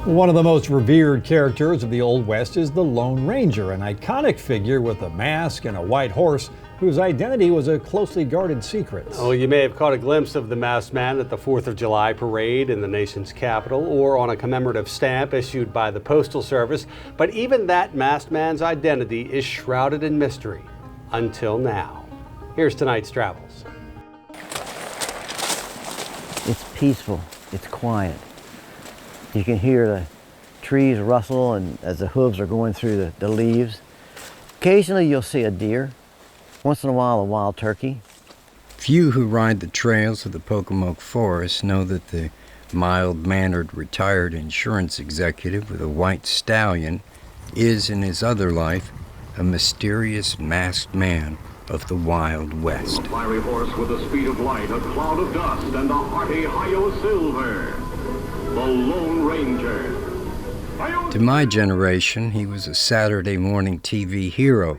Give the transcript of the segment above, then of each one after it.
One of the most revered characters of the Old West is the Lone Ranger, an iconic figure with a mask and a white horse whose identity was a closely guarded secret. Oh, you may have caught a glimpse of the masked man at the 4th of July parade in the nation's capital or on a commemorative stamp issued by the Postal Service, but even that masked man's identity is shrouded in mystery until now. Here's tonight's travels. It's peaceful, it's quiet. You can hear the trees rustle and as the hooves are going through the leaves. Occasionally you'll see a deer, once in a while a wild turkey. Few who ride the trails of the Wicomico forest know that the mild-mannered retired insurance executive with a white stallion is, in his other life, a mysterious masked man of the Wild West. A fiery horse with the speed of light, a cloud of dust, and a hearty hi-yo silver. The Lone Ranger. To my generation, he was a Saturday morning TV hero,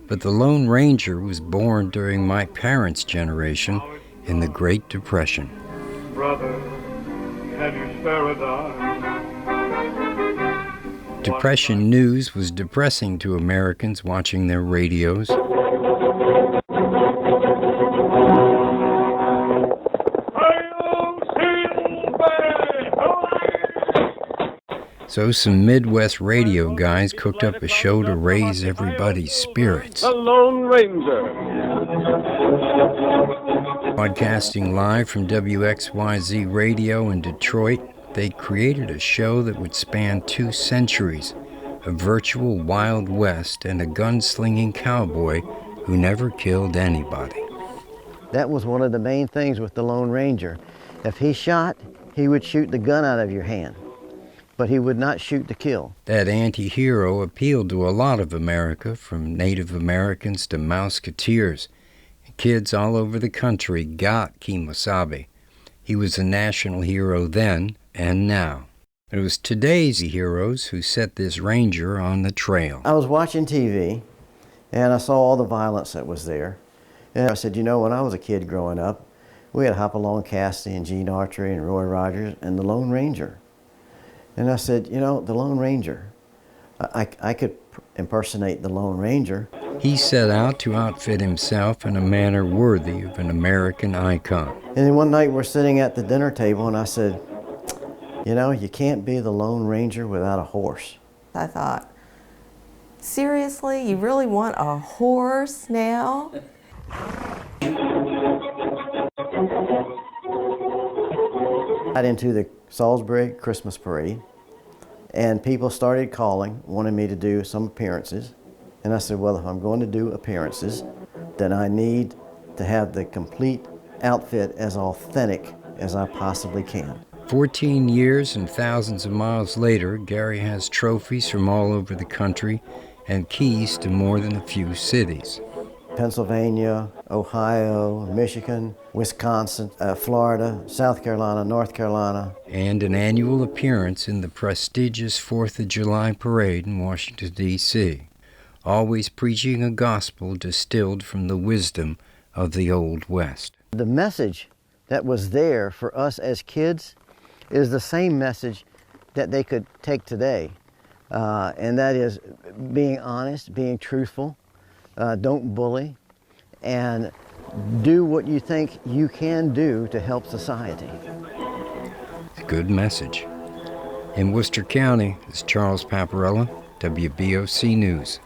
but the Lone Ranger was born during my parents' generation in the Great Depression. Brother, have you spare a dime? Depression news was depressing to Americans watching their radios. So some Midwest radio guys cooked up a show to raise everybody's spirits. The Lone Ranger. Broadcasting live from WXYZ Radio in Detroit, they created a show that would span 2 centuries, a virtual Wild West and a gunslinging cowboy who never killed anybody. That was one of the main things with the Lone Ranger. If he shot, he would shoot the gun out of your hand, but he would not shoot to kill. That anti-hero appealed to a lot of America, from Native Americans to Mouseketeers. Kids all over the country got Kemosabe. He was a national hero then and now. It was today's heroes who set this ranger on the trail. I was watching TV, and I saw all the violence that was there. And I said, you know, when I was a kid growing up, we had Hopalong Cassidy and Gene Autry and Roy Rogers and the Lone Ranger. And I said, you know, the Lone Ranger, I could impersonate the Lone Ranger. He set out to outfit himself in a manner worthy of an American icon. And then one night we're sitting at the dinner table and I said, you know, you can't be the Lone Ranger without a horse. I thought, seriously, you really want a horse now? Got into the Salisbury Christmas parade, and people started calling, wanting me to do some appearances. And I said, well, if I'm going to do appearances, then I need to have the complete outfit as authentic as I possibly can. 14 years and thousands of miles later, Garry has trophies from all over the country and keys to more than a few cities. Pennsylvania, Ohio, Michigan, Wisconsin, Florida, South Carolina, North Carolina. And an annual appearance in the prestigious 4th of July parade in Washington, D.C., always preaching a gospel distilled from the wisdom of the Old West. The message that was there for us as kids is the same message that they could take today, and that is being honest, being truthful, don't bully, and do what you think you can do to help society. It's a good message. In Worcester County, this is Charles Paparella, WBOC News.